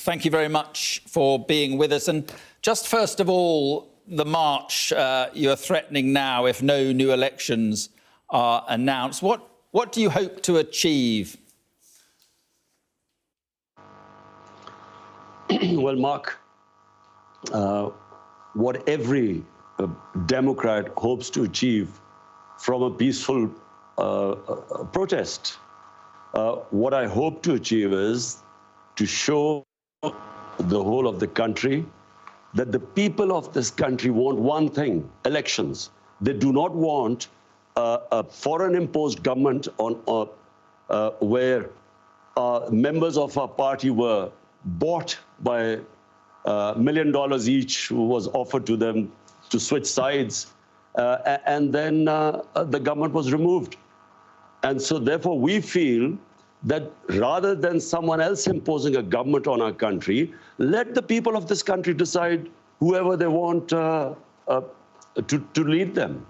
Thank you very much for being with us. And just first of all, the march you're threatening now if no new elections are announced. What do you hope to achieve? Well, Mark, what every Democrat hopes to achieve from a peaceful protest, what I hope to achieve is to show the whole of the country that the people of this country want one thing: elections. They do not want a foreign-imposed government where members of our party were bought by $1 million each, who was offered to them to switch sides, and then the government was removed. And so therefore we feel that rather than someone else imposing a government on our country, let the people of this country decide whoever they want to lead them.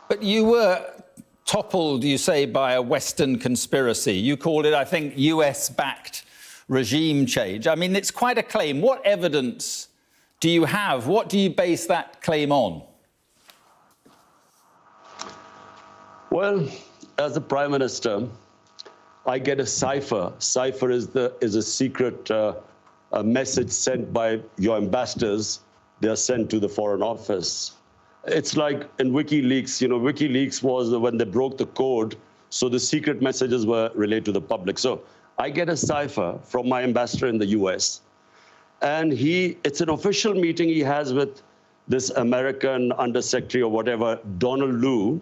But you were toppled, you say, by a Western conspiracy. You called it, I think, US-backed regime change. I mean, it's quite a claim. What evidence do you have? What do you base that claim on? Well, as the Prime Minister, I get a cipher. Cipher is a secret message sent by your ambassadors. They are sent to the Foreign Office. It's like in WikiLeaks. You know, WikiLeaks was when they broke the code, so the secret messages were relayed to the public. So I get a cipher from my ambassador in the US, and it's an official meeting he has with this American undersecretary or whatever, Donald Lu.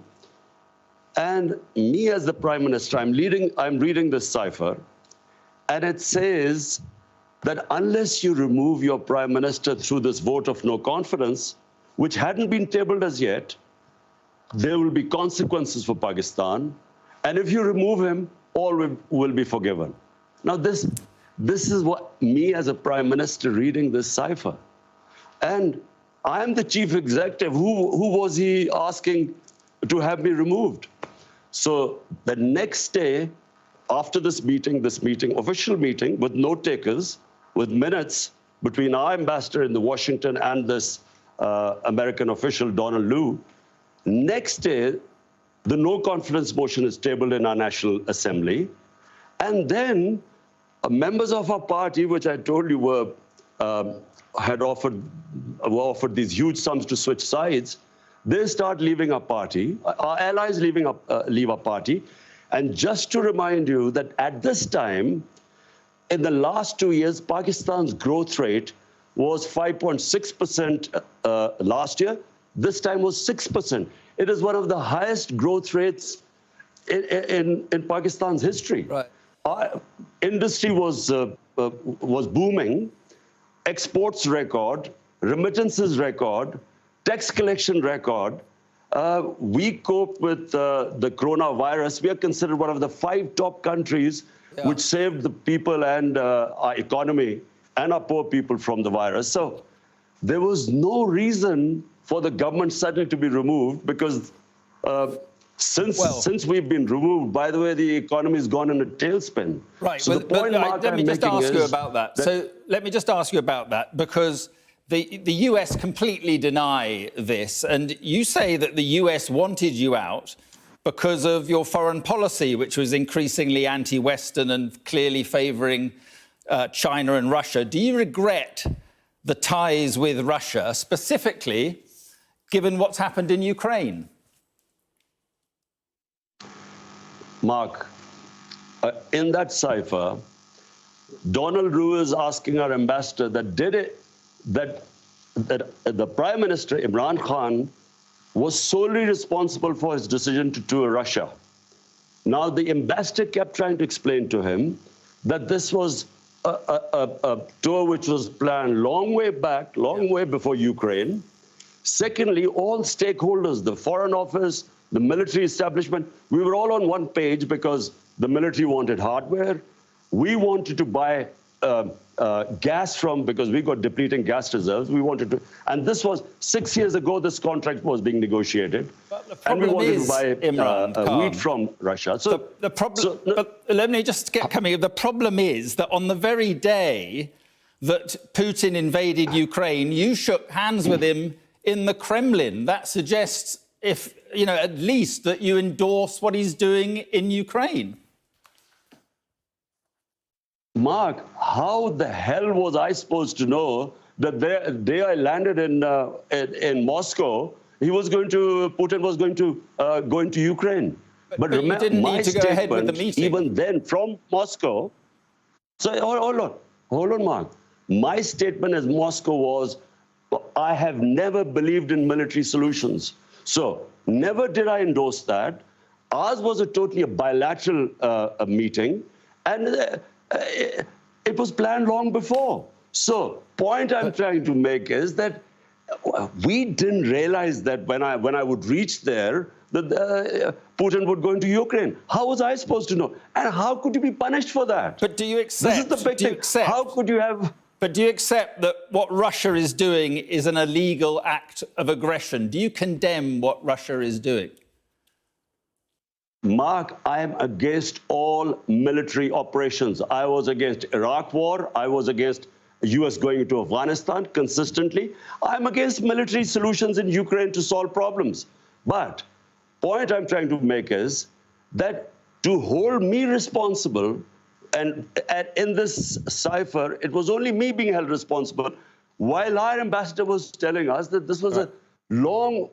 And me as the Prime Minister, I'm reading this cipher, and it says that unless you remove your Prime Minister through this vote of no confidence, which hadn't been tabled as yet, there will be consequences for Pakistan. And if you remove him, all will be forgiven. Now, this is what me as a Prime Minister reading this cipher. And I am the chief executive. Who was he asking to have me removed? So the next day, after this meeting, official meeting with note takers, with minutes between our ambassador in Washington and this American official, Donald Lu, next day, the no confidence motion is tabled in our National Assembly. And then members of our party, which I told you were offered these huge sums to switch sides, they start leaving our party. Our allies leave our party. And just to remind you that at this time, in the last 2 years, Pakistan's growth rate was 5.6% last year. This time was 6%. It is one of the highest growth rates in Pakistan's history. Right. Our industry was booming, exports record, remittances record, tax collection record. We cope with the coronavirus. We are considered one of the 5 top countries which saved the people and our economy and our poor people from the virus. So there was no reason for the government suddenly to be removed, because since we've been removed, by the way, the economy has gone in a tailspin. Right. So let me just ask you about that. So let me just ask you about that, because the US completely deny this, and you say that the US wanted you out because of your foreign policy, which was increasingly anti-Western and clearly favouring China and Russia. Do you regret the ties with Russia, specifically given what's happened in Ukraine? Mark, in that cipher, Donald Lu is asking our ambassador that the Prime Minister, Imran Khan, was solely responsible for his decision to tour Russia. Now, the ambassador kept trying to explain to him that this was a tour which was planned long way back, way before Ukraine. Secondly, all stakeholders, the Foreign Office, the military establishment, we were all on one page because the military wanted hardware. We wanted to buy gas because we got depleting gas reserves. We wanted to, and this was 6 years ago, this contract was being negotiated. And we wanted to buy wheat from Russia. So but let me just get coming. The problem is that on the very day that Putin invaded Ukraine, you shook hands with him in the Kremlin. That suggests, if you know, at least that you endorse what he's doing in Ukraine. Mark, how the hell was I supposed to know that the day I landed in Moscow, Putin was going to go into Ukraine? But remember, you didn't need to go ahead with the meeting. Even then, from Moscow. So hold on, Mark. My statement as Moscow was, I have never believed in military solutions. So never did I endorse that. Ours was a totally bilateral meeting, and it was planned long before. So point I'm trying to make is that we didn't realize that when I would reach there, that Putin would go into Ukraine. How was I supposed to know? And how could you be punished for that? But do you accept? This is the big thing. How could you have? But do you accept that what Russia is doing is an illegal act of aggression? Do you condemn what Russia is doing? Mark, I am against all military operations. I was against Iraq war. I was against US going into Afghanistan consistently. I'm against military solutions in Ukraine to solve problems. But point I'm trying to make is that to hold me responsible, and in this cipher, it was only me being held responsible, while our ambassador was telling us that this was a long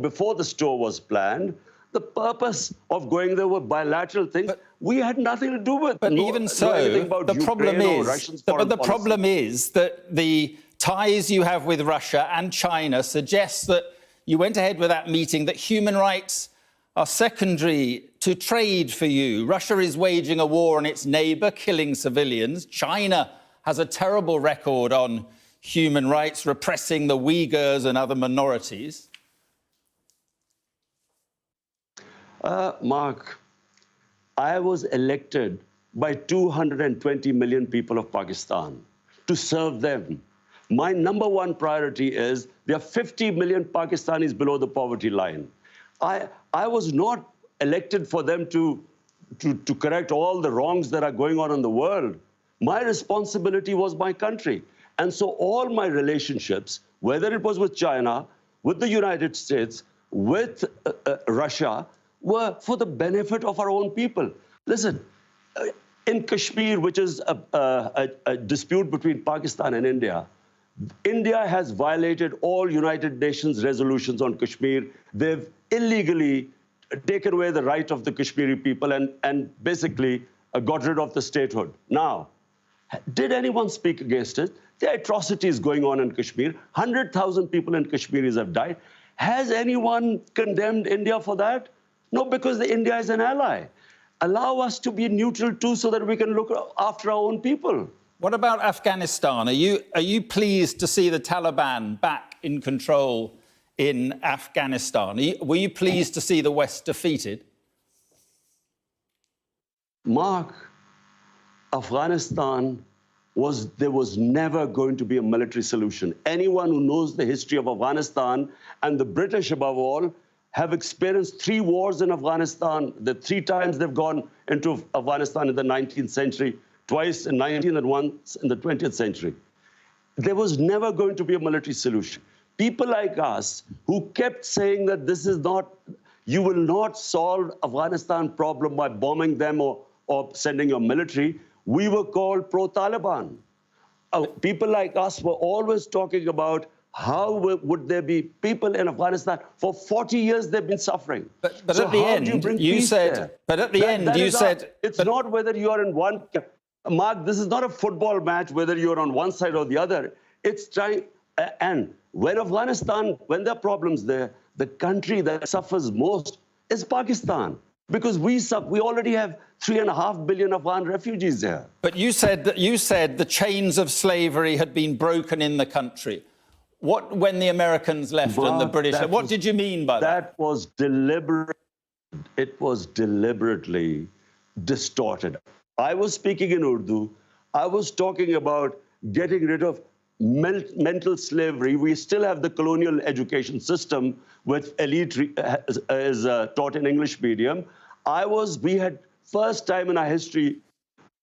before the store was planned. The purpose of going there were bilateral things. But we had nothing to do with. But even so, the problem is that the ties you have with Russia and China suggest that you went ahead with that meeting, that human rights are secondary to trade for you. Russia is waging a war on its neighbour, killing civilians. China has a terrible record on human rights, repressing the Uyghurs and other minorities. Mark, I was elected by 220 million people of Pakistan to serve them. My number one priority is there are 50 million Pakistanis below the poverty line. I was not elected for them to correct all the wrongs that are going on in the world. My responsibility was my country. And so all my relationships, whether it was with China, with the United States, with Russia, were for the benefit of our own people. Listen, in Kashmir, which is a dispute between Pakistan and India, India has violated all United Nations resolutions on Kashmir. They've illegally taken away the right of the Kashmiri people and basically got rid of the statehood. Now, did anyone speak against it? There are atrocities going on in Kashmir. 100,000 people in Kashmiris have died. Has anyone condemned India for that? No, because India is an ally. Allow us to be neutral too so that we can look after our own people. What about Afghanistan? Are you pleased to see the Taliban back in control in Afghanistan? Were you pleased to see the West defeated? Mark, Afghanistan there was never going to be a military solution. Anyone who knows the history of Afghanistan, and the British above all, have experienced 3 wars in Afghanistan. The 3 times they've gone into Afghanistan in the 19th century, twice in 19th and once in the 20th century. There was never going to be a military solution. People like us who kept saying that this is not, you will not solve Afghanistan problem by bombing them or sending your military, we were called pro-Taliban. People like us were always talking about how would there be people in Afghanistan? For 40 years, they've been suffering. But so at the end, you said... But at the end, you said... It's not whether you are in one... Mark, this is not a football match, whether you're on one side or the other. It's trying... And when Afghanistan, when there are problems there, the country that suffers most is Pakistan. Because we already have 3.5 billion Afghan refugees there. But you said the chains of slavery had been broken in the country. What, when the Americans left and the British, what did you mean by that? That was deliberate. It was deliberately distorted. I was speaking in Urdu. I was talking about getting rid of mental slavery. We still have the colonial education system, which elite is taught in English medium. We had first time in our history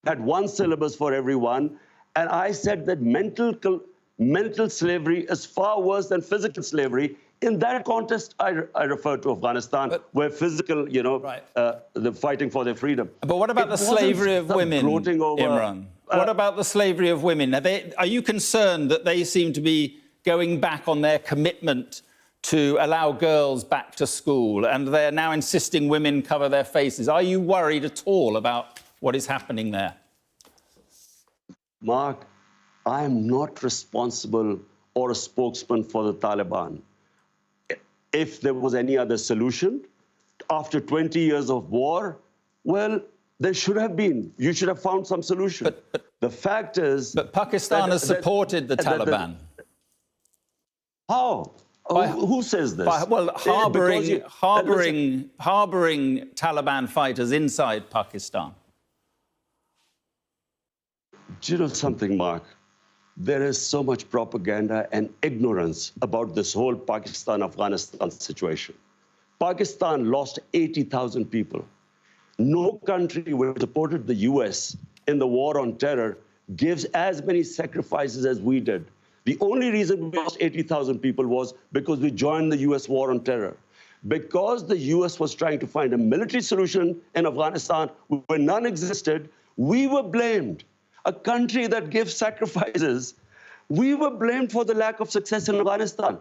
had one syllabus for everyone, And I said that mental slavery is far worse than physical slavery. In that context, I refer to Afghanistan, where physical, they're fighting for their freedom. But what about the slavery of women, Imran? What about the slavery of women? Are you concerned that they seem to be going back on their commitment to allow girls back to school, and they're now insisting women cover their faces? Are you worried at all about what is happening there? Mark, I am not responsible or a spokesman for the Taliban. If there was any other solution, after 20 years of war, well, there should have been. You should have found some solution. But the fact is... But Pakistan has supported the Taliban. How? Who says this? Well, harbouring Taliban fighters inside Pakistan. Do you know something, Mark? There is so much propaganda and ignorance about this whole Pakistan-Afghanistan situation. Pakistan lost 80,000 people. No country which supported the US in the war on terror gives as many sacrifices as we did. The only reason we lost 80,000 people was because we joined the US war on terror. Because the US was trying to find a military solution in Afghanistan where none existed, we were blamed. A country that gives sacrifices, we were blamed for the lack of success in Afghanistan.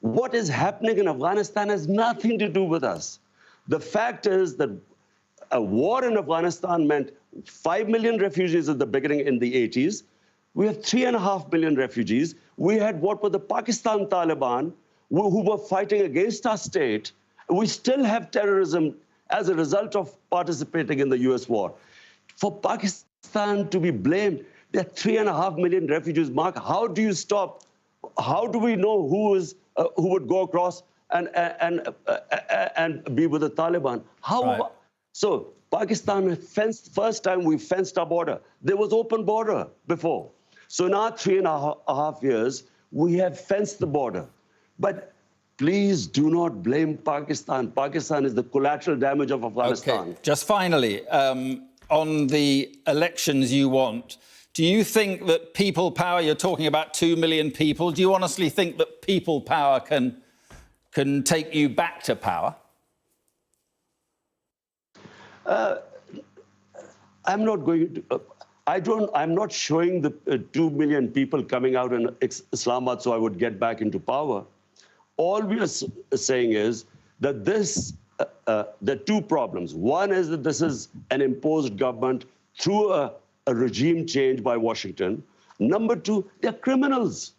What is happening in Afghanistan has nothing to do with us. The fact is that a war in Afghanistan meant 5 million refugees at the beginning in the 80s. We have 3.5 million refugees. We had what were the Pakistan Taliban, who were fighting against our state. We still have terrorism as a result of participating in the US war. For Pakistan to be blamed, there are 3.5 million refugees. Mark, how do you stop? How do we know who would go across and be with the Taliban? How? Right. So Pakistan fenced, first time we fenced our border. There was open border before. So now 3.5 years, we have fenced the border. But please do not blame Pakistan. Pakistan is the collateral damage of Afghanistan. Okay. Just finally, on the elections you want, do you think that people power, you're talking about 2 million people, do you honestly think that people power can take you back to power? I'm not going to... I'm not showing the 2 million people coming out in Islamabad so I would get back into power. All we are saying is that there are two problems. One is that this is an imposed government through a regime change by Washington. Number two, they're criminals.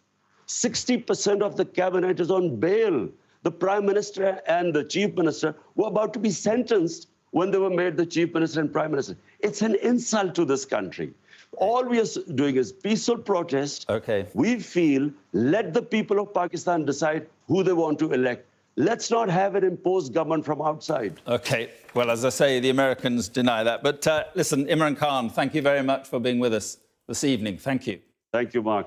60% of the cabinet is on bail. The prime minister and the chief minister were about to be sentenced when they were made the chief minister and prime minister. It's an insult to this country. All we are doing is peaceful protest. Okay. We feel, let the people of Pakistan decide who they want to elect. Let's not have an imposed government from outside. Okay. Well, as I say, the Americans deny that. But listen, Imran Khan, thank you very much for being with us this evening. Thank you. Thank you, Mark.